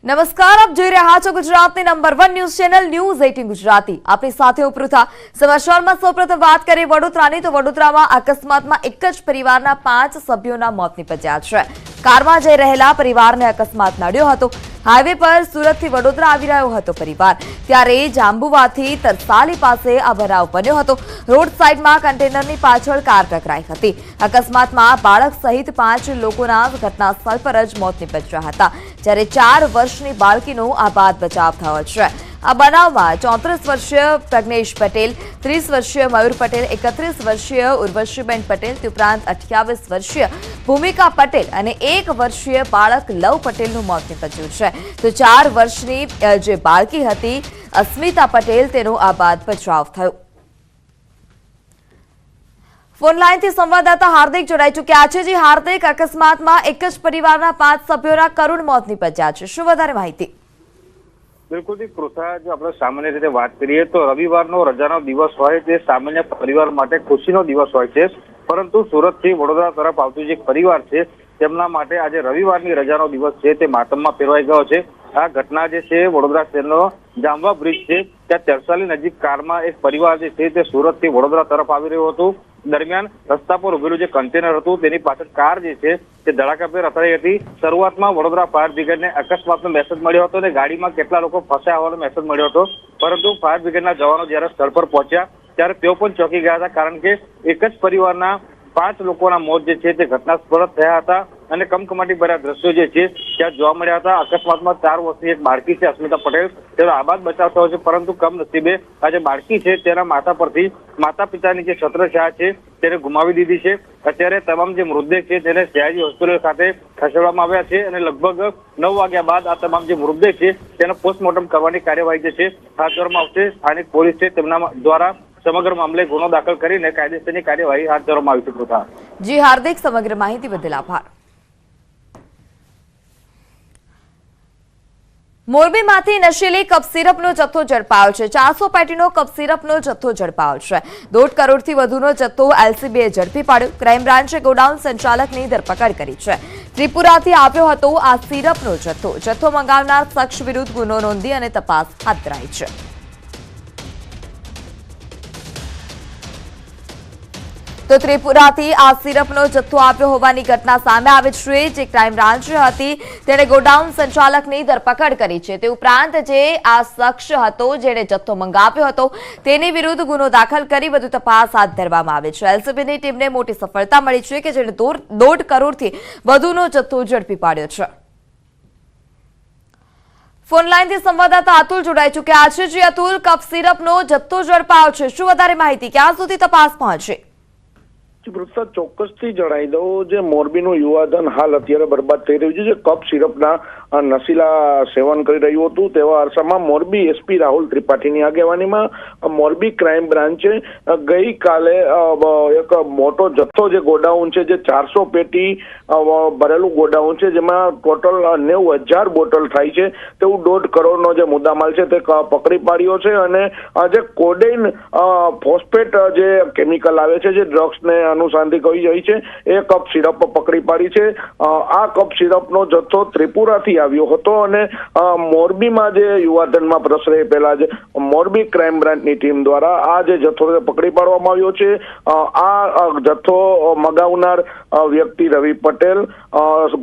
નમસ્કાર, આપ જોઈ રહ્યા છો ગુજરાતની number 1 news channel news 18 Gujarati. આપણી સાથે હું પૃથા। સમાચારમાં સૌપ્રથમ વાત કરીએ વડોદરાની તો વડોદરામાં અકસ્માતમાં એક જ પરિવારના 5 સભ્યોના મોત નીપજ્યા છે। કારમાં જઈ રહેલા પરિવારને અકસ્માત નડ્યો હતો। હાઈવે પર સુરતથી વડોદરા આવી રહ્યો હતો પરિવાર, ત્યારે જાંબુવાથી તરસાલી પાસે આ બનાવ બન્યો હતો। રોડ સાઈડમાં કન્ટેનરની પાછળ કાર ટકરાઈ હતી। અકસ્માતમાં બાળક સહિત 5 લોકોના ઘટના સ્થળ પર જ મોત નીપજ્યા હતા, જ્યારે 4 વર્ષની બાળકીનો આબાદ બચાવ થયો છે। આ બનાવમાં 34 વર્ષીય પ્રજ્ઞેશ પટેલ, 30 વર્ષીય મયુર પટેલ, 31 વર્ષીય ઉર્વશીબેન પટેલ, તે ઉપરાંત 28 વર્ષીય ભૂમિકા પટેલ અને 1 વર્ષીય બાળક લવ પટેલનું મોત નીપજ્યું છે। તો 4 વર્ષની જે બાળકી હતી અસ્મિતા પટેલ, તેનો આબાદ બચાવ થયો। ફોન લાઈનથી સંવાદદાતા હાર્દિક જોડાઈ ચૂક્યા છે। જી હાર્દિક, અકસ્માતમાં એક જ પરિવારના 5 સભ્યોના કરુણ મોત નીપજ્યા છે, શું વધારે માહિતી? બિલકુલ થી પૃથા, જો આપણે સામાન્ય રીતે વાત કરીએ તો રવિવારનો રજાનો દિવસ હોય તે સામાન્ય પરિવાર માટે ખુશીનો દિવસ હોય છે, પરંતુ સુરતથી વડોદરા તરફ આવતું જે પરિવાર છે તેમના માટે આજે રવિવારની રજાનો દિવસ છે તે માતમમાં ફેરવાઈ ગયો છે। આ ઘટના જે છે વડોદરા શહેરનો જાંબવા બ્રિજ છે ત્યાં તરસાલી નજીક કારમાં એક પરિવાર જે છે તે સુરતથી વડોદરા તરફ આવી રહ્યું હતું। દરમિયાન રસ્તા પર ઉભેલું જે કન્ટેનર હતું તેની પાછળ કાર જે છે તે ધડાકાભેર અથડાઈ હતી। શરૂઆતમાં વડોદરા ફાયર બ્રિગેડને અકસ્માતનો મેસેજ મળ્યો હતો અને ગાડીમાં કેટલા લોકો ફસાયા હોવાનો મેસેજ મળ્યો હતો, પરંતુ ફાયર બ્રિગેડના જવાનો જ્યારે સ્થળ પર પહોંચ્યા ત્યારે તેઓ પણ ચોંકી ગયા હતા, કારણ કે એક જ પરિવારના 5 લોકોના મોત જે છે તે ઘટના સ્થળ થયા હતા અને કમકમાટી ભર્યા દ્રશ્યો જે છે ત્યાં જોવા મળ્યા હતા। અકસ્માતમાં 4 વર્ષની એક બાળકી છે અસ્મિતા પટેલ, તેનો આબાદ બચાવ થયો છે, પરંતુ કમનસીબે આ જે બાળકી છે તેના માથા પરથી માતા પિતાની જે છત્રછાયા છે તેને ગુમાવી દીધી છે। અત્યારે તમામ જે મૃતદેહ છે તેને સયાજી હોસ્પિટલ ખાતે ખસેડવામાં આવ્યા છે અને લગભગ 9 વાગ્યા બાદ આ તમામ જે મૃતદેહ છે તેનો પોસ્ટમોર્ટમ કરવાની કાર્યવાહી જે છે હાથ ધરવામાં આવશે। સ્થાનિક પોલીસ છે તેમના દ્વારા સમગ્ર મામલે ગુનો દાખલ કરીને કાયદેસરની કાર્યવાહી હાથ ધરવામાં આવી છે। પૃથા જી હાર્દિક, સમગ્ર માહિતી બદલ આભાર। મોરબીમાંથી નશીલી કપ સિરપનો જથ્થો ઝડપાયો છે। 400 પેટીનો કપ સિરપનો જથ્થો ઝડપાયો છે। 1.5 કરોડથી વધુનો જથ્થો એલસીબીએ ઝડપી પાડ્યો। ક્રાઇમ બ્રાન્ચે ગોડાઉન સંચાલકની ધરપકડ કરી છે। ત્રિપુરાથી આવ્યો હતો આ સિરપનો જથ્થો મંગાવનાર શખ્સ વિરુદ્ધ ગુનો નોંધી અને તપાસ હાથ ધરાઈ છે। તો ત્રિપુરાથી આ સિરપનો જથ્થો આવ્યો હોવાની ઘટના સામે આવે છે। જે ક્રાઇમ બ્રાન્ચ હતી તેણે ગોડાઉન સંચાલકની ધરપકડ કરી છે। તે ઉપરાંત જે આ શખ્સ હતો જેણે જથ્થો મંગાવ્યો હતો તેની વિરુદ્ધ ગુનો દાખલ કરી વધુ તપાસ હાથ ધરવામાં આવે છે। એલસીબીની ટીમને મોટી સફળતા મળી છે કે જેણે 1.5 કરોડથી વધુનો જથ્થો ઝડપી પાડ્યો છે। ફોન લાઈનથી સંવાદદાતા અતુલ જોડાઈ ચૂક્યા છે। જે અતુલ, કપ સિરપનો જથ્થો ઝડપાયો છે, શું વધારે માહિતી, ક્યાં સુધી તપાસ પહોંચી? ચોક્કસથી જણાવી દઉં, જે મોરબીનું યુવાધન હાલ અત્યારે બરબાદ થઈ રહ્યું છે, જે કપ સિરપના નશીલા સેવન કરી રહ્યું હતું, તેવા અરસામાં મોરબી એસપી રાહુલ ત્રિપાઠીની આગેવાનીમાં મોરબી ક્રાઇમ બ્રાન્ચે ગઈકાલે એક મોટો જથ્થો જે ગોડાઉન છે, જે 400 પેટી ભરેલું ગોડાઉન છે, જેમાં ટોટલ 90,000 બોટલ થાય છે તેવું 1.5 કરોડનો જે મુદ્દામાલ છે તે પકડી પાડ્યો છે। અને જે કોડેઇન ફોસ્ફેટ જે કેમિકલ આવે છે, જે ડ્રગ્સને અનુસંધાનિત કહી જાય છે, એ કપ સિરપ પકડી પાડી છે। આ કપ સિરપનો જથ્થો ત્રિપુરાથી આવ્યો હતો અને મોરબીમાં જે યુવાધનમાં પ્રસરે પહેલા જ મોરબી ક્રાઇમ બ્રાન્ચની ટીમ દ્વારા આ જે જથ્થો પકડી પાડવામાં આવ્યો છે। આ જથ્થો મગાવનાર વ્યક્તિ રવિ પટેલ,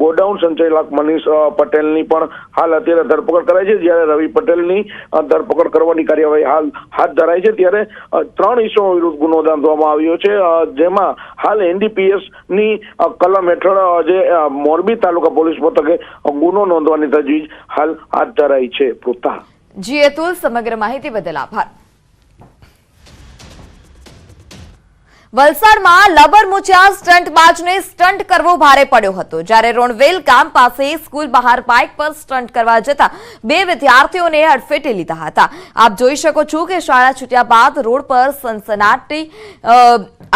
ગોડાઉન સંચાલક મનીષ પટેલની પણ હાલ અત્યારે ધરપકડ કરાઈ છે। જ્યારે રવિ પટેલની ધરપકડ કરવાની કાર્યવાહી હાલ હાથ ધરાઈ છે, ત્યારે 3 ઇસમો વિરુદ્ધ ગુનો નોંધવામાં આવ્યો છે, જેમાં હાલ એનડીપીએસ ની કલમ હેઠળ જે મોરબી તાલુકા પોલીસ મથકે ગુનો નોંધવાની તજવીજ હાલ હાથ ધરાઈ છે। પૃથા જી અતુલ, સમગ્ર માહિતી બદલ આભાર। વલસાડમાં લબરમુચિયા સ્ટંટબાજને સ્ટંટ કરવો ભારે પડ્યો હતો, જ્યારે રોણવેલ ગામ પાસે સ્કૂલ બહાર બાઇક પર સ્ટંટ કરવા જતા 2 વિદ્યાર્થીઓને અડફેટે લીધા હતા। આપ જોઈ શકો છો કે શાળા છૂટ્યા બાદ રોડ પર સનસનાટી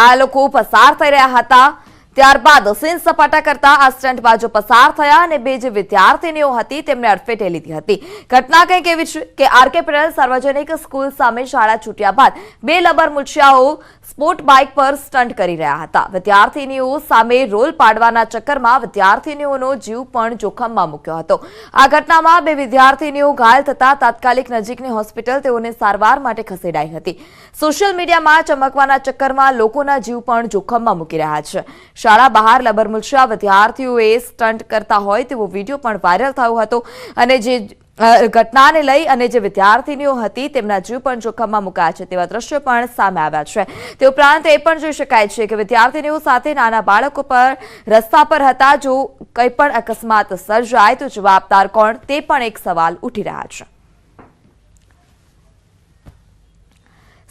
આ લોકો પસાર થઈ રહ્યા હતા, ત્યારબાદ સીન સપાટા કરતા આ સ્ટંટબાજો પસાર થયા અને બે જે વિદ્યાર્થીનીઓ હતી તેમને અડફેટે લીધી હતી. ઘટના કંઈક એવી છે કે આરકે પટેલ સાર્વજનિક સ્કૂલ સામે શાળા છૂટ્યા બાદ બે લબર મુછિયાઓ સ્પોર્ટ બાઇક પર સ્ટંટ કરી રહ્યા હતા. વિદ્યાર્થીનીઓ સામે રોલ પાડવાના ચક્કરમાં વિદ્યાર્થીનીઓનો જીવ પણ જોખમમાં મૂક્યો હતો. આ ઘટનામાં બે વિદ્યાર્થીનીઓ ઘાયલ થતા તાત્કાલિક નજીકની હોસ્પિટલ તેઓને સારવાર માટે ખસેડાઈ હતી. સોશિયલ મીડિયામાં ચમકવાના ચક્કરમાં લોકોના જીવ પણ જોખમમાં મૂકી રહ્યા છે. શાળા બહાર લબરમુછિયા વિદ્યાર્થીઓએ સ્ટંટ કરતા હોય તેવો વિડીયો પણ વાયરલ થયો હતો અને જે ઘટનાને લઈ અને જે વિદ્યાર્થીનીઓ હતી તેમના જીવ પણ જોખમમાં મુકાયા છે તેવા દ્રશ્યો પણ સામે આવ્યા છે. તે ઉપરાંત એ પણ જોઈ શકાય છે કે વિદ્યાર્થીનીઓ સાથે નાના બાળકો પર રસ્તા પર હતા. જો કંઈ પણ અકસ્માત સર્જાય તો જવાબદાર કોણ તે પણ એક સવાલ ઉઠી રહ્યા છે.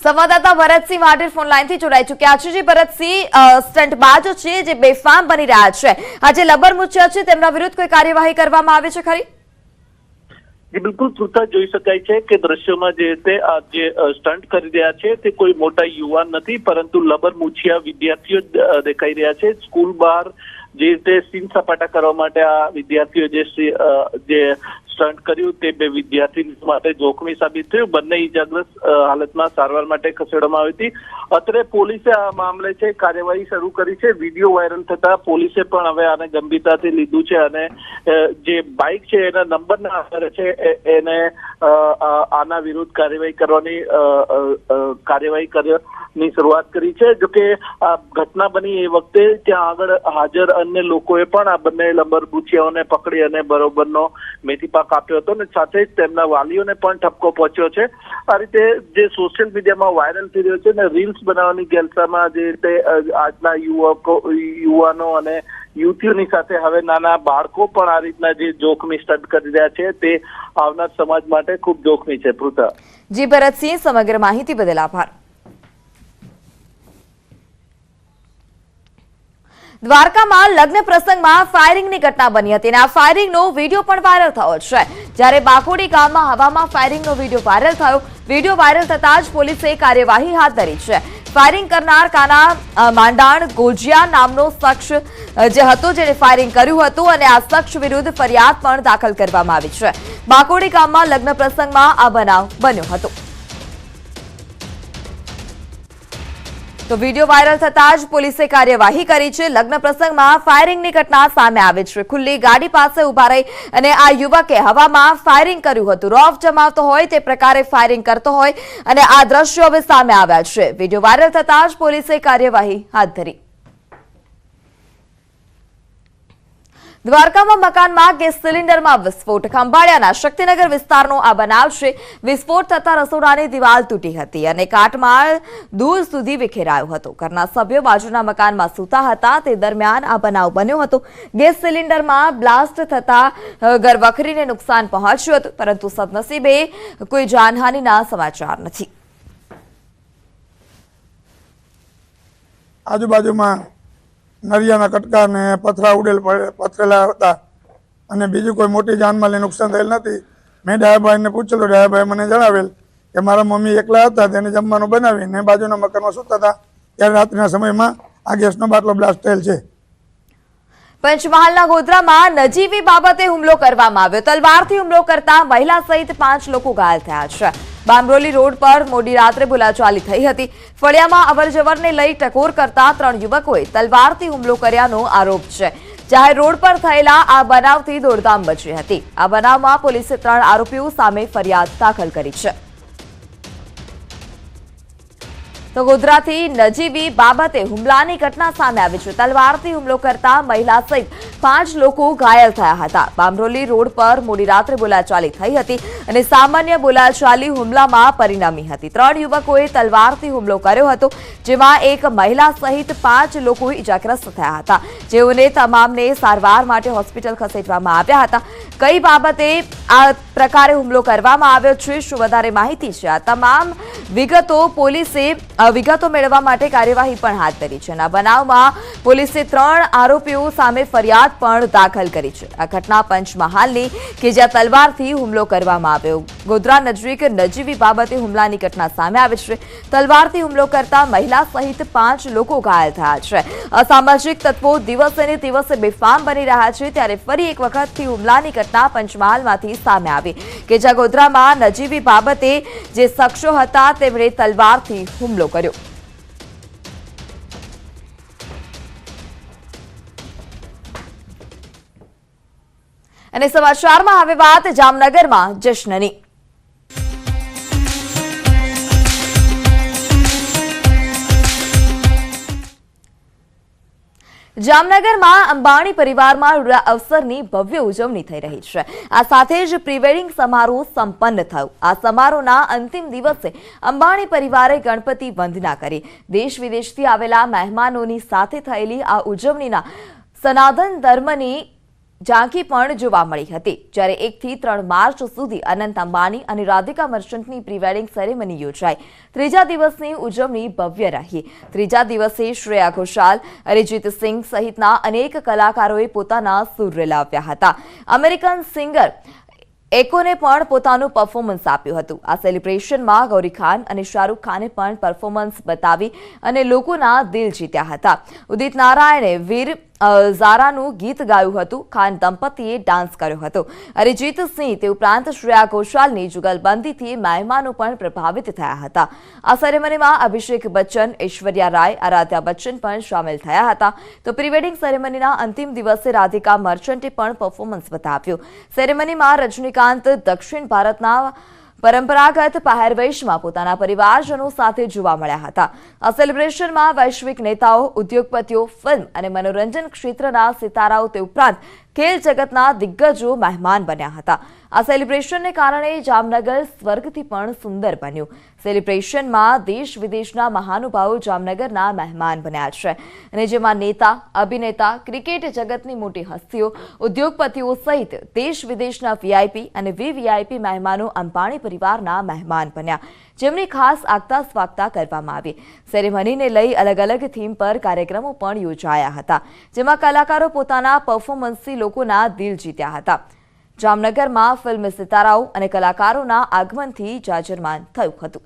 સંવાદદાતા ભરતસિંહ વાઢેર ફોન લાઈનથી જોડાઈ ચૂક્યા છે. ભરતસિંહ, સ્ટંટબાજો છે જે બેફામ બની રહ્યા છે, આ જે લબરમુછિયા છે તેમના વિરુદ્ધ કોઈ કાર્યવાહી કરવામાં આવે છે ખરી? બિલકુલ પૃથા, જોઈ શકાય છે કે દ્રશ્યોમાં જે રીતે જે સ્ટન્ટ કરી રહ્યા છે તે કોઈ મોટા યુવાન નથી, પરંતુ લબરમુછિયા વિદ્યાર્થીઓ દેખાઈ રહ્યા છે. સ્કૂલ બહાર જે રીતે સીન સપાટા કરવા માટે આ વિદ્યાર્થીઓ જે સ્ટન્ટ કર્યું તે બે વિદ્યાર્થી માટે જોખમી સાબિત થયું. બંને ઈજાગ્રસ્ત હાલતમાં સારવાર માટે ખસેડવામાં આવી હતી. અત્રે પોલીસે આ મામલે છે કાર્યવાહી શરૂ કરી છે. વિડીયો વાયરલ થતા પોલીસે પણ હવે આને ગંભીરતાથી લીધું છે અને જે બાઇક છે એના નંબરના આધારે છે એને આના વિરુદ્ધ કાર્યવાહી શરૂઆત કરી છે. જોકે આ ઘટના બની એ વખતે ત્યાં આગળ હાજર અન્ય લોકોએ પણ આ બંને લબરમુછિયાઓને પકડી અને બરોબરનો મેથીપાક આપ્યો હતો અને સાથે જ તેમના વાલીઓને પણ ઠપકો પહોંચ્યો છે. આ રીતે જે સોશિયલ મીડિયામાં વાયરલ થઈ રહ્યો છે ને રીલ્સ બનાવવાની ગેલસામાં જે રીતે આજના યુવાનો અને યુવતીઓની સાથે હવે નાના બાળકો પણ આ રીતના જે જોખમી સ્ટન્ટ કરી રહ્યા છે તે આવનાર સમાજ માટે ખૂબ જોખમી છે. પૃથા. જી ભરતસિંહ, સમગ્ર માહિતી બદલ આભાર. દ્વારકામાં લગ્ન પ્રસંગમાં ફાયરિંગની ઘટના બની હતી અને આ ફાયરિંગનો વિડીયો પણ વાયરલ થયો છે. જ્યારે બાકોડી ગામમાં હવામાં ફાયરિંગનો વિડીયો વાયરલ થયો. વિડીયો વાયરલ થતા જ પોલીસે કાર્યવાહી હાથ ધરી છે. ફાયરિંગ કરનાર કાના માંડાણ ગોજિયા નામનો શખ્સ જે હતો જેને ફાયરિંગ કર્યું હતું અને આ શખ્સ વિરુદ્ધ ફરિયાદ પણ દાખલ કરવામાં આવી છે. બાકોડી ગામમાં લગ્ન પ્રસંગમાં આ બનાવ બન્યો હતો. તો વિડીયો વાયરલ થતા જ પોલીસે કાર્યવાહી કરી છે. લગ્ન પ્રસંગમાં ફાયરિંગની ઘટના સામે આવી છે. ખુલ્લી ગાડી પાસે ઉભા રહી અને આ યુવકે હવામાં ફાયરિંગ કર્યું હતું. રોફ જમાવતો હોય તે પ્રકારે ફાયરિંગ કરતો હોય અને આ દ્રશ્યો હવે સામે આવ્યા છે. વિડીયો વાયરલ થતા જ પોલીસે કાર્યવાહી હાથ ધરી. દ્વારકામાં મકાનમાં ગેસ સિલિન્ડરમાં વિસ્ફોટ. ખંભાળિયાના શક્તિનગર વિસ્તારનો આ બનાવ છે. વિસ્ફોટ થતા રસોડાની દિવાલ તૂટી હતી અને કાટમાળ દૂર સુધી વિખેરાયો હતો. ઘરના સભ્યો બાજુના મકાનમાં સૂતા હતા તે દરમિયાન આ બનાવ બન્યો હતો. ગેસ સિલિન્ડરમાં બ્લાસ્ટ થતા ઘરવખરીને નુકસાન પહોંચ્યું હતું, પરંતુ સદનસીબે કોઈ જાનહાનિના સમાચાર નથી. આજુબાજુમાં નરિયાના કટકા ને પથરેલા હતા અને બીજું કોઈ મોટી જાનમાલને નુકસાન થયેલ નથી. મેં ડાયાભાઈને પૂછેલું, ડાયાભાઈ મને જણાવેલ કે મારા મમ્મી એકલા હતા, તેને જમવાનું બનાવીને બાજુના મકાનમાં સૂતા હતા ત્યારે રાત્રિના સમયમાં આ ગેસનો બાટલો બ્લાસ્ટ થયેલ છે. પંચમહાલના ગોધરામાં નજીવી બાબતે હુમલો કરવામાં આવ્યો. તલવારથી હુમલો કરતા મહિલા સહિત 5 લોકો ઘાયલ થયા છે. બામરોલી રોડ પર મોડી રાત્રે બોલાચાલી થઈ હતી. ફળિયામાં અવરજવરને લઈ ટકોર કરતા 3 યુવકોએ તલવારથી હુમલો કર્યાનો આરોપ છે. જાહેર રોડ પર થયેલા આ બનાવથી દોડધામ મચી હતી. આ બનાવમાં પોલીસે 3 આરોપીઓ સામે ફરિયાદ દાખલ કરી છે. તો ગોધરાથી નજીવી બાબતે હુમલાની ઘટના સામે આવી છે. તલવારથી હુમલો કરતા મહિલા સહિત 5 લોકો ઘાયલ થયા હતા. બામરોલી રોડ પર મોડી રાત્રે બોલાચાલી થઈ હતી અને સામાન્ય બોલાચાલી હુમલામાં પરિણમી હતી. 3 યુવકોએ તલવારથી હુમલો કર્યો હતો, જેમાં એક મહિલા સહિત 5 લોકો ઇજાગ્રસ્ત થયા હતા, જેઓને તમામને સારવાર માટે હોસ્પિટલ ખસેડવામાં આવ્યા હતા. કઈ બાબતે આ પ્રકારે હુમલો કરવામાં આવ્યો છે, શું વધારે માહિતી છે, આ તમામ વિગતો પોલીસે વિગતો મેળવવા માટે કાર્યવાહી પણ હાથ ધરી છે. આ બનાવમાં પોલીસે 3 આરોપીઓ સામે ફરિયાદ પણ દાખલ કરી છે. આ ઘટના પંચમહાલની કે જ્યાં તલવારથી હુમલો કરવામાં આવ્યો. ગોધરા નજીક નજીવી બાબતે હુમલાની ઘટના સામે આવી છે. તલવારથી હુમલો કરતા મહિલા સહિત 5 લોકો ઘાયલ થયા છે. અસામાજિક તત્વો દિવસે ને દિવસે બેફામ બની રહ્યા છે ત્યારે ફરી એક વખતથી હુમલાની ઘટના પંચમહાલમાંથી સામે આવી કે જ્યાં ગોધરામાં નજીવી બાબતે જે શખ્સો હતા તેમણે તલવારથી હુમલો કર્યો. અને સમાચારમાં હવે વાત જામનગરમાં જશ્નની. જામનગરમાં અંબાણી પરિવારમાં રૂડા અવસરની ભવ્ય ઉજવણી થઈ રહી છે. આ સાથે જ પ્રી-વેડિંગ સમારોહ સંપન્ન થયો. આ સમારોહના અંતિમ દિવસે અંબાણી પરિવારે ગણપતિ વંદના કરી. દેશ વિદેશથી આવેલા મહેમાનોની સાથે થયેલી આ ઉજવણીના સનાતન ધર્મની ઝાંખી પણ જોવા મળી હતી. જ્યારે 1 થી 3 માર્ચ સુધી અનંત અંબાણી અને રાધિકા મર્ચન્ટની પ્રી-વેડિંગ સેરેમની યોજાઈ. ત્રીજા દિવસની ઉજવણી ભવ્ય રહી. ત્રીજા દિવસે શ્રેયા ઘોષાલ, અરિજીત સિંહ સહિતના અનેક કલાકારોએ પોતાના સૂર રેલાવ્યા હતા. અમેરિકન સિંગર એકોને પણ પોતાનું પરફોર્મન્સ આપ્યું હતું. આ સેલિબ્રેશનમાં ગૌરી ખાન અને શાહરૂખ ખાને પણ પરફોર્મન્સ બતાવી અને લોકોના દિલ જીત્યા હતા. ઉદિત નારાયણે વીર ઝારાનું ગીત ગાયું હતું. ખાન દંપતીએ ડાન્સ કર્યો હતો. અરિજીત સિંહ તે ઉપરાંત શ્રેયા ઘોષાલની જુગલબંધીથી મહેમાનો પણ પ્રભાવિત થયા હતા. આ સેરેમનીમાં અભિષેક બચ્ચન, ઐશ્વર્યા રાય, આરાધ્યા બચ્ચન પણ સામેલ થયા હતા. તો પ્રી-વેડિંગ સેરેમનીના અંતિમ દિવસે રાધિકા મર્ચન્ટે પણ પરફોર્મન્સ બતાવ્યું. સેરેમનીમાં રજનીકાંત દક્ષિણ ભારતના પરંપરાગત પહેરવેશમાં પોતાના પરિવારજનો સાથે જોવા મળ્યા હતા. આ સેલિબ્રેશનમાં વૈશ્વિક નેતાઓ, ઉદ્યોગપતિઓ, ફિલ્મ અને મનોરંજન ક્ષેત્રના સિતારાઓ તે ઉપરાંત ખેલ જગતના દિગ્ગજો મહેમાન બન્યા હતા. આ સેલિબ્રેશનને કારણે જામનગર સ્વર્ગથી પણ સુંદર બન્યું. સેલિબ્રેશનમાં દેશ વિદેશના મહાનુભાવો જામનગરના મહેમાન બન્યા છે અને જેમાં નેતા, અભિનેતા, ક્રિકેટ જગતની મોટી હસ્તીઓ, ઉદ્યોગપતિઓ સહિત દેશ વિદેશના વીઆઈપી અને વીવીઆઈપી મહેમાનો અંબાણી પરિવારના મહેમાન બન્યા, જેમની ખાસ આગતા સ્વાગતા કરવામાં આવી. સેરેમનીને લઈ અલગ અલગ થીમ પર કાર્યક્રમો પણ યોજાયા હતા, જેમાં કલાકારો પોતાના પરફોર્મન્સથી લોકોના દિલ જીત્યા હતા. જામનગરમાં ફિલ્મ સિતારાઓ અને કલાકારોના આગમનથી જાજરમાન થયું હતું.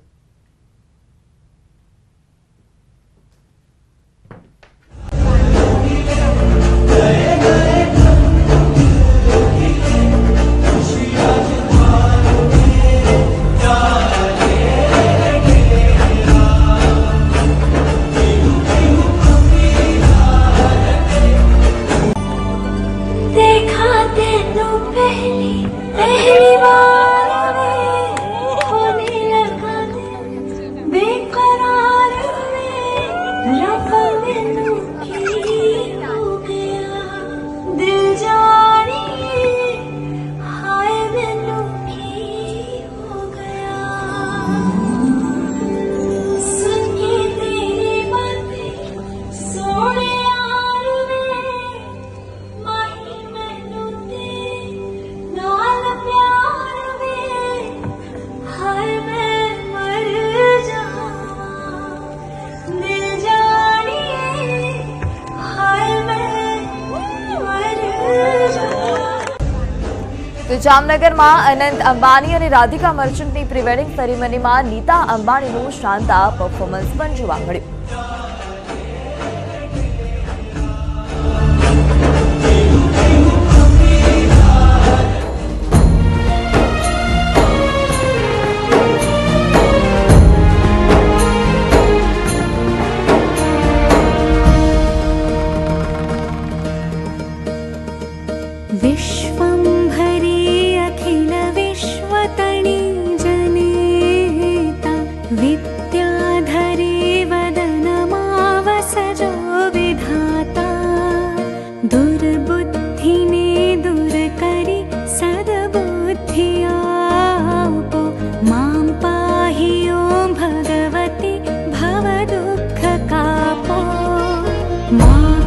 તો જામનગરમાં અનંત અંબાણી અને રાધિકા મર્ચન્ટની પ્રી-વેડિંગ સેરેમનીમાં નીતા અંબાણીનું શાનદાર પરફોર્મન્સ પણ જોવા મળ્યું.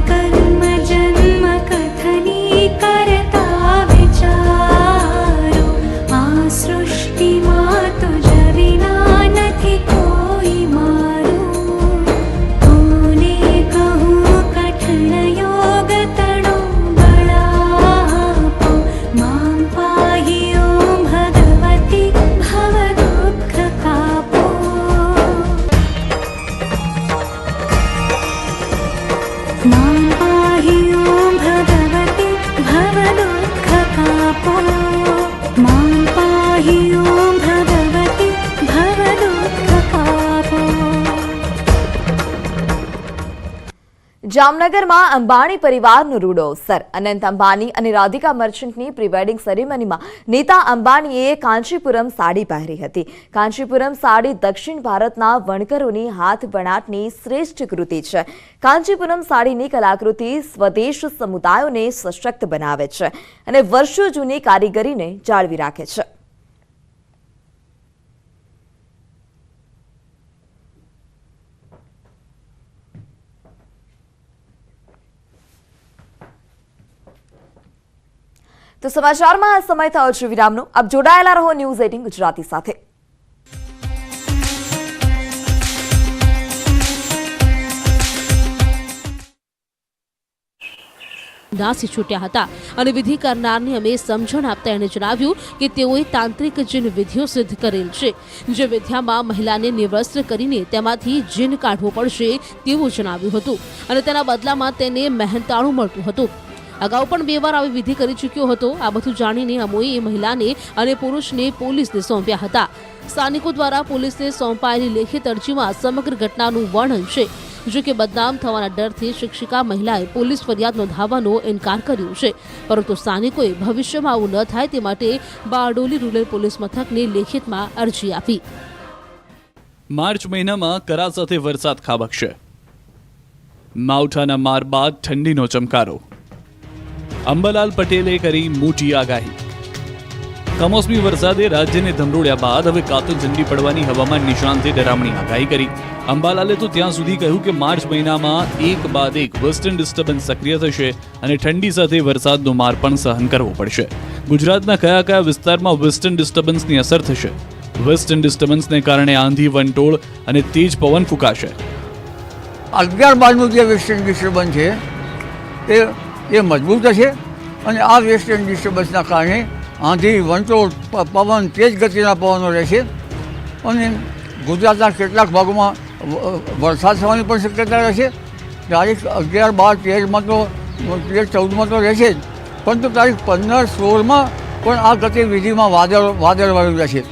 कर्म जन्म कथनी करता विचार જામનગરમાં અંબાણી પરિવારનો રૂડો અવસર. અનંત અંબાણી અને રાધિકા મર્ચન્ટની પ્રી-વેડિંગ સેરેમનીમાં નીતા અંબાણીએ કાંચીપુરમ સાડી પહેરી હતી. કાંચીપુરમ સાડી દક્ષિણ ભારતના વણકરોની હાથ વણાટની શ્રેષ્ઠ કૃતિ છે. કાંચીપુરમ સાડીની કલાકૃતિ સ્વદેશ સમુદાયોને સશક્ત બનાવે છે અને વર્ષો જૂની કારીગરીને જાળવી રાખે છે. તો સમાચારમાં આ સમય થયો છે વિરામનો. આપ જોડાયેલા રહો ન્યૂઝ 18 ગુજરાતી સાથે. નાસી છૂટ્યા હતા અને વિધિ કરનારને અમે સમજણ આપતા એણે જણાવ્યું કે તેઓએ તાંત્રિક જીન વિધિઓ સિદ્ધ કરેલ છે, જે વિદ્યામાં મહિલાને નિવસ્ત્ર કરીને તેમાંથી જીન કાઢવો પડશે તેવું જણાવ્યું હતું અને તેના બદલામાં તેને મહેનતાણું મળતું હતું. અગાઉ પણ 2 વાર આવી વિધિ કરી ચૂક્યો હતો. આ બધું જાણીને અમોએ એ મહિલાને અને પુરુષને પોલીસને સોંપ્યા હતા. સ્થાનિકો દ્વારા પોલીસને સોંપાયેલી લેખિત અરજીમાં સમગ્ર ઘટનાનું વર્ણન છે. જો કે બદનામ થવાના ડરથી શિક્ષિકા મહિલાએ પોલીસ ફરિયાદ નોંધાવવાનો ઇનકાર કર્યો છે, પરંતુ સ્થાનિકોએ ભવિષ્યમાં આવું ન થાય તે માટે બારડોલી રૂરલ પોલીસ મથકને લેખિતમાં અરજી આપી. માર્ચ મહિનામાં કરા સાથે વરસાદ ખાબકશે. માવઠાના માર બાદ ઠંડીનો ચમકારો. અંબાલાલ પટેલે કરી મોટી આગાહી. કમોસમી વરસાદે રાજ્યને ધમરોળ્યા બાદ હવે કાતિલ ઠંડી પડવાની હવામાન નિષ્ણાંતે ડરામણી આગાહી કરી. અંબાલાલે તો ત્યાં સુધી કહ્યું કે માર્ચ મહિનામાં એક બાદ એક વેસ્ટર્ન ડિસ્ટર્બન્સ સક્રિય થશે અને ઠંડી સાથે વરસાદનો માર પણ સહન કરવો પડશે. ગુજરાતના કયા કયા વિસ્તારમાં વેસ્ટર્ન ડિસ્ટર્બન્સની અસર થશે? વેસ્ટર્ન ડિસ્ટર્બન્સને કારણે આંધી, વંટોળ અને તેજ પવન ફૂંકાશે. 11-12નું જે વેસ્ટર્ન ડિસ્ટર્બન્સ છે એ મજબૂત હશે અને આ વેસ્ટર્ન ડિસ્ટર્બન્સના કારણે આંધી, વંટોળ, પવન, તેજ ગતિના પવનો રહેશે અને ગુજરાતના કેટલાક ભાગોમાં વરસાદ થવાની પણ શક્યતા રહેશે. તારીખ 11, 12, 13માં તો 14માં તો રહેશે જ, પરંતુ તારીખ 15, 16માં પણ આ ગતિવિધિમાં વાદળવાળું રહેશે.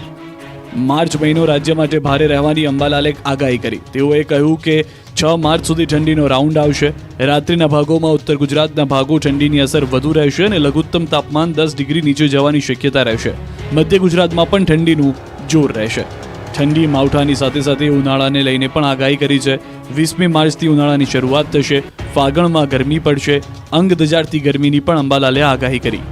માર્ચ મહિનો રાજ્ય માટે ભારે રહેવાની અંબાલાલે આગાહી કરી. તેઓએ કહ્યું કે 6 માર્ચ સુધી ઠંડીનો રાઉન્ડ આવશે. રાત્રિના ભાગોમાં ઉત્તર ગુજરાતના ભાગો ઠંડીની અસર વધુ રહેશે અને લઘુત્તમ તાપમાન 10 ડિગ્રી નીચે જવાની શક્યતા રહેશે. મધ્ય ગુજરાતમાં પણ ઠંડીનું જોર રહેશે. ઠંડી, માવઠાની સાથે સાથે ઉનાળાને લઈને પણ આગાહી કરી છે. 20મી માર્ચથી ઉનાળાની શરૂઆત થશે. ફાગણમાં ગરમી પડશે. અંગ દજાડતી ગરમીની પણ અંબાલાલે આગાહી કરી.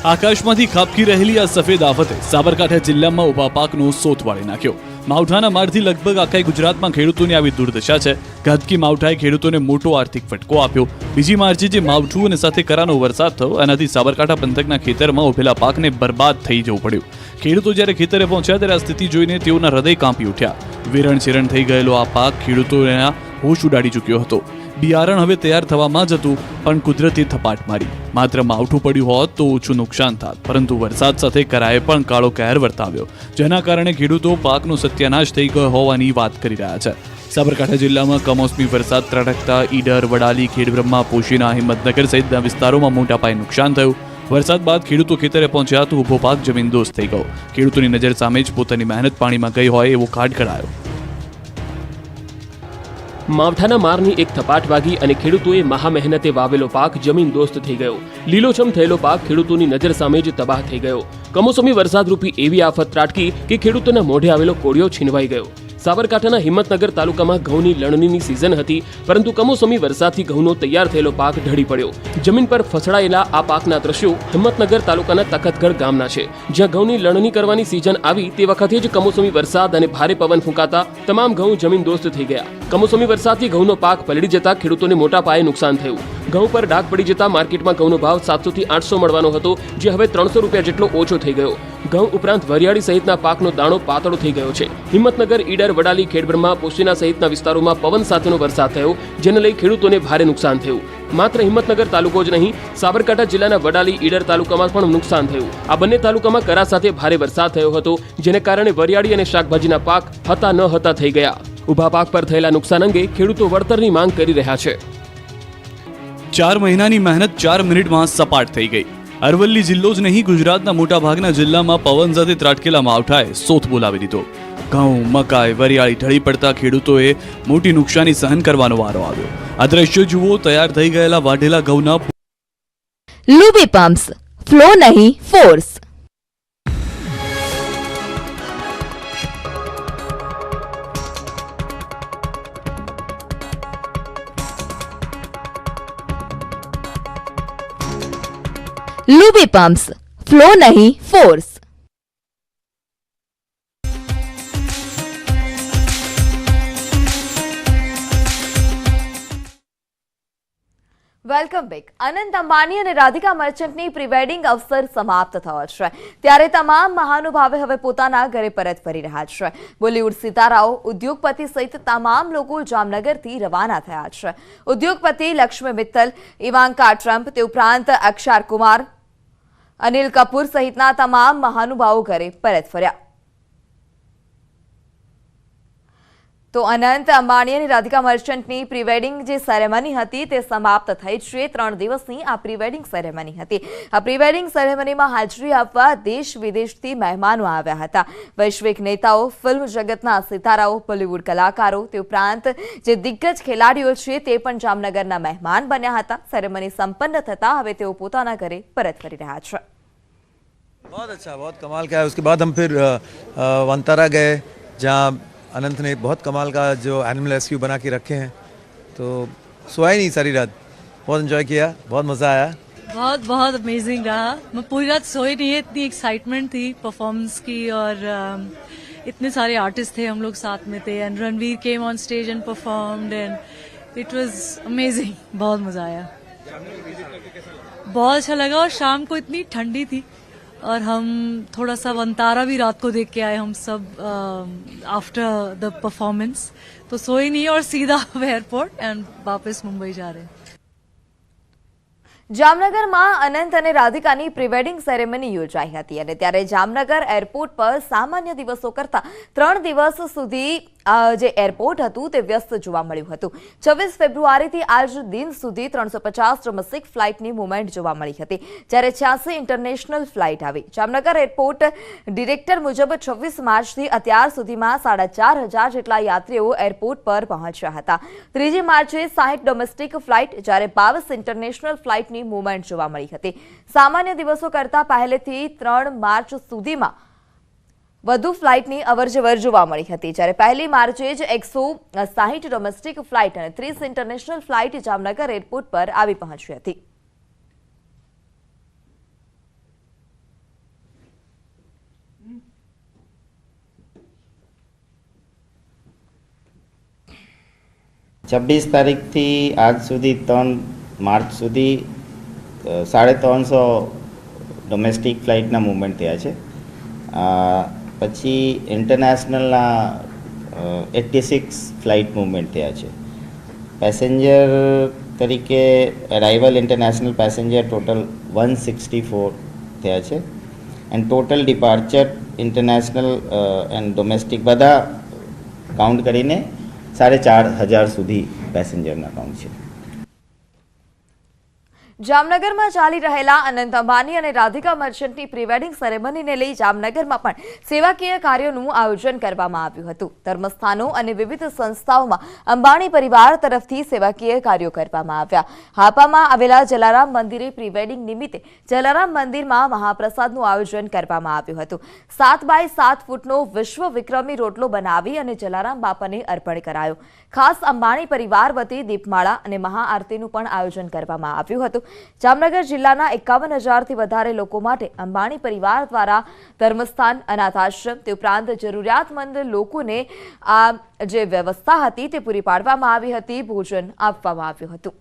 આકાશમાંથી ખાબકી રહેલી આ સફેદ આફતે સાબરકાંઠા જિલ્લામાં ઊભા પાકનો સોથ વાળી નાખ્યો. માવઠાના મારથી લગભગ આખા ગુજરાતમાં ખેડૂતોની આવી દુર્દશા છે. ઘાતકી માવઠાએ ખેડૂતોને મોટો આર્થિક ફટકો આપ્યો. 2જી માર્ચે જે માવઠું અને સાથે કરાનો વરસાદ થયો, એનાથી સાબરકાંઠા પંથકના ખેતરમાં ઉભેલા પાકને બરબાદ થઈ જવું પડ્યું. ખેડૂતો જ્યારે ખેતરે પહોંચ્યા ત્યારે આ સ્થિતિ જોઈને તેઓના હૃદય કાંપી ઉઠ્યા. વેરણ ચેરણ થઈ ગયેલો આ પાક ખેડૂતોના હોશ ઉડાડી ચૂક્યો હતો. બિયારણ હવે તૈયાર થવામાં જ હતું, પણ કુદરતી થપાટ મારી. માત્ર માવઠું પડ્યું હોત તો ઓછું નુકસાન થાત, પરંતુ વરસાદ સાથે કરાએ પણ કાળો કહેર વર્તાવ્યો, જેના કારણે ખેડૂતો પાકનો સત્યાનાશ થઈ ગયો હોવાની વાત કરી રહ્યા છે. સાબરકાંઠા જિલ્લામાં કમોસમી વરસાદ ત્રાટકતા ઈડર, વડાલી, ખેડબ્રહ્મા, પોશીના, હિંમતનગર સહિતના વિસ્તારોમાં મોટા પાયે નુકસાન થયું. વરસાદ બાદ ખેડૂતો ખેતરે પહોંચ્યા તો ઊભો પાક જમીનદોસ્ત થઈ ગયો. ખેડૂતોની નજર સામે જ પોતાની મહેનત પાણીમાં ગઈ હોય એવો કાઢ કઢાયો. માવઠાના મારની એક થપાટ વાગી અને ખેડૂતોએ મહા મહેનતે વાવેલો પાક જમીન દોસ્ત થઈ ગયો. લીલોછમ થયેલો પાક ખેડૂતોની નજર સામે જ તબાહ થઈ ગયો. કમોસમી વરસાદરૂપી એવી આફત ત્રાટકી કે ખેડૂતોના મોઢે આવેલો કોળિયો છીનવાઈ ગયો. સાબરકાંઠાના હિંમતનગર તાલુકામાં ઘઉંની લણણીની સિઝન હતી, પરંતુ કમોસમી વરસાદથી ઘઉંનો તૈયાર થયેલો પાક ઢળી પડ્યો. જમીન પર ફસડાયેલા આ પાકના દ્રશ્યો હિંમતનગર તાલુકાના તખતગઢ ગામના છે, જ્યાં ઘઉંની લણણી કરવાની સિઝન આવી તે વખતે જ કમોસમી વરસાદ અને ભારે પવન ફૂંકાતા તમામ ઘઉં જમીન દોસ્ત થઈ ગયા. કમોસમી વરસાદથી ઘઉંનો પાક પલળી જતા ખેડૂતોને મોટા પાયે નુકસાન થયું. ઘઉં પર ડાઘ પડી જતા માર્કેટમાં ઘઉંનો ભાવ 700 થી 800 મળવાનો હતો, જે હવે 300 રૂપિયા જેટલો ઓછો થઈ ગયો. ઘઉં ઉપરાંત વરિયાળી સહિતના પાકનો દાણો પાતળો થઈ ગયો છે. હિંમતનગર, ઈડર, વડાલી, ખેડબ્રહ્મા, પોશીના સહિતના વિસ્તારોમાં પવન સાથેનો વરસાદ થયો, જેને લઈ ખેડૂતોને ભારે નુકસાન થયું. માત્ર હિંમતનગર તાલુકો જ નહીં, સાબરકાંઠા જિલ્લાના વડાલી, ઈડર તાલુકામાં પણ નુકસાન થયું. આ બંને તાલુકામાં કરા સાથે ભારે વરસાદ થયો હતો, જેને કારણે વરિયાળી અને શાકભાજીના પાક હતા ન હતા થઈ ગયા. ઊભા પાક પર થયેલા નુકસાન અંગે ખેડૂતો વળતરની માંગ કરી રહ્યા છે. 4 મહિનાની મહેનત 4 મિનિટમાં સપાટ થઈ ગઈ. અરવલ્લી જિલ્લો જ નહીં, ગુજરાતના મોટાભાગના જિલ્લામાં પવન સાથે ત્રાટકેલા માવઠાએ સોથ બોલાવી દીધો. ઘઉં, મકાઈ, વરિયાળી ઢળી પડતા ખેડૂતોએ મોટી નુકસાની સહન કરવાનો વારો આવ્યો. આ દ્રશ્યો જુઓ, તૈયાર થઈ ગયેલા વાઢેલા ઘઉંના લુબી પમ્પ્સ, ફ્લો નહીં ફોર્સ. લુબી પમ્પ્સ, ફ્લો નહીં force. Welcome back. Anant Ambani અને રાધિકા મર્ચન્ટની પ્રી વેડિંગ અવસર સમાપ્ત થયો છે, ત્યારે તમામ મહાનુભાવે હવે પોતાના ઘરે પરત ફરી રહ્યા છે. બોલિવૂડ સિતારાઓ, ઉદ્યોગપતિ સહિત તમામ લોકો જામનગરથી રવાના થયા છે. ઉદ્યોગપતિ લક્ષ્મી મિત્તલ, ઇવાંકા ટ્રમ્પ, તે ઉપરાંત અક્ષર કુમાર, અનિલ કપૂર સહિતના તમામ મહાનુભાવો ઘરે પરત ફર્યા. તો અનંત અંબાણી અને રાધિકા મર્ચન્ટની પ્રી વેડિંગ જે સેરેમની હતી તે સમાપ્ત થઈ છે. 3 દિવસની આ પ્રી વેડિંગ સેરેમની હતી. આ પ્રી વેડિંગ સેરેમનીમાં હાજરી આપવા દેશ વિદેશથી મહેમાનો આવ્યા હતા. વૈશ્વિક નેતાઓ, ફિલ્મ જગતના સિતારાઓ, બોલિવૂડ કલાકારો, તે ઉપરાંત જે દિગ્ગજ ખેલાડીઓ છે તે પણ જામનગરના મહેમાન બન્યા હતા. સેરેમની સંપન્ન થતા હવે તેઓ પોતાના ઘરે પરત ફરી રહ્યા છે. बहुत अच्छा, बहुत कमाल का है. उसके बाद हम फिर वंतारा गए, जहाँ अनंत ने बहुत कमाल का जो एनिमल रेस्क्यू बना के रखे हैं, तो सोया ही नहीं सारी रात. बहुत एंजॉय किया, बहुत मज़ा आया. बहुत अमेजिंग रहा. मैं पूरी रात सोई नहीं है, इतनी एक्साइटमेंट थी परफॉर्मेंस की, और इतने सारे आर्टिस्ट थे, हम लोग साथ में थे, and Ranveer came on stage and performed, and it was amazing. बहुत मज़ा आया, बहुत अच्छा लगा. और शाम को इतनी ठंडी थी, और हम थोड़ा सा वंतारा भी रात को देख के आए हम सब आफ्टर द परफॉर्मेंस. तो सोए नहीं और सीधा एयरपोर्ट एंड वापस मुंबई जा रहे हैं. જામનગરમાં અનંત અને રાધિકાની પ્રી વેડિંગ સેરેમની યોજાઈ હતી, અને ત્યારે જામનગર એરપોર્ટ પર સામાન્ય દિવસો કરતા 3 દિવસ સુધી જે એરપોર્ટ હતું તે વ્યસ્ત જોવા મળ્યું હતું. 26 ફેબ્રુઆરીથી આજ દિન સુધી 350 ડોમેસ્ટિક ફ્લાઇટની મૂવમેન્ટ જોવા મળી હતી, જ્યારે 86 ઇન્ટરનેશનલ ફ્લાઇટ આવી. જામનગર એરપોર્ટ ડિરેક્ટર મુજબ 26 માર્ચથી અત્યાર સુધીમાં 4500 જેટલા યાત્રીઓ એરપોર્ટ પર પહોંચ્યા હતા. 3 માર્ચે 60 ડોમેસ્ટિક ફ્લાઇટ, જ્યારે 22 ઇન્ટરનેશનલ ફ્લાઇટ મૂવમેન્ટ જોવા મળી હતી. સામાન્ય દિવસો કરતા પહેલેથી 3 માર્ચ સુધીમાં વધુ ફ્લાઇટની અવરજવર જોવા મળી હતી, જ્યારે 1 માર્ચે જ 160 ડોમેસ્ટિક ફ્લાઇટ અને 30 ઇન્ટરનેશનલ ફ્લાઇટ જામનગર એરપોર્ટ પર આવી પહોંચી હતી. छब्बीस तारीखથી આજ સુધી 3 માર્ચ સુધી 350 ડોમેસ્ટિક ફ્લાઇટના મૂવમેન્ટ થયા છે. પછી ઇન્ટરનેશનલના 86 ફ્લાઇટ મૂવમેન્ટ થયા છે. પેસેન્જર તરીકે અરાઇવલ ઇન્ટરનેશનલ પેસેન્જર ટોટલ 164 થયા છે, end total departure international and domestic બધા કાઉન્ટ કરીને 4500 સુધી પેસેન્જરના કાઉન્ટ છે. જામનગરમાં ચાલી રહેલા અનંત અંબાણી અને રાધિકા મર્ચન્ટની પ્રી વેડિંગ સેરેમનીને લઈ જામનગરમાં પણ સેવાકીય કાર્યોનું આયોજન કરવામાં આવ્યું હતું. ધર્મસ્થાનો અને વિવિધ સંસ્થાઓમાં અંબાણી પરિવાર તરફથી સેવાકીય કાર્યો કરવામાં આવ્યા. હાપામાં આવેલા જલારામ મંદિરે પ્રી વેડિંગ નિમિત્તે જલારામ મંદિરમાં મહાપ્રસાદનું આયોજન કરવામાં આવ્યું હતું. 7 બાય 7 ફૂટનો વિશ્વ વિક્રમી રોટલો બનાવી અને જલારામ બાપાને અર્પણ કરાયો. ખાસ અંબાણી પરિવાર વતી દીપમાળા અને મહાઆરતીનું પણ આયોજન કરવામાં આવ્યું હતું. જામનગર જિલ્લાના 51,000થી વધારે લોકો માટે અંબાણી પરિવાર દ્વારા ધર્મસ્થાન, અનાથાશ્રમ, તે ઉપરાંત જરૂરિયાતમંદ લોકોને આ જે વ્યવસ્થા હતી તે પૂરી પાડવામાં આવી હતી. ભોજન આપવામાં આવ્યું હતું.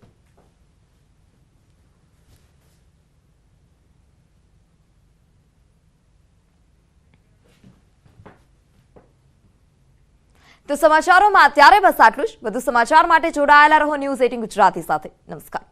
તો સમાચારોમાં અત્યારે બસ આટલું જ. વધુ સમાચાર માટે જોડાયેલા રહો ન્યૂઝ 18 ગુજરાતી સાથે. નમસ્કાર.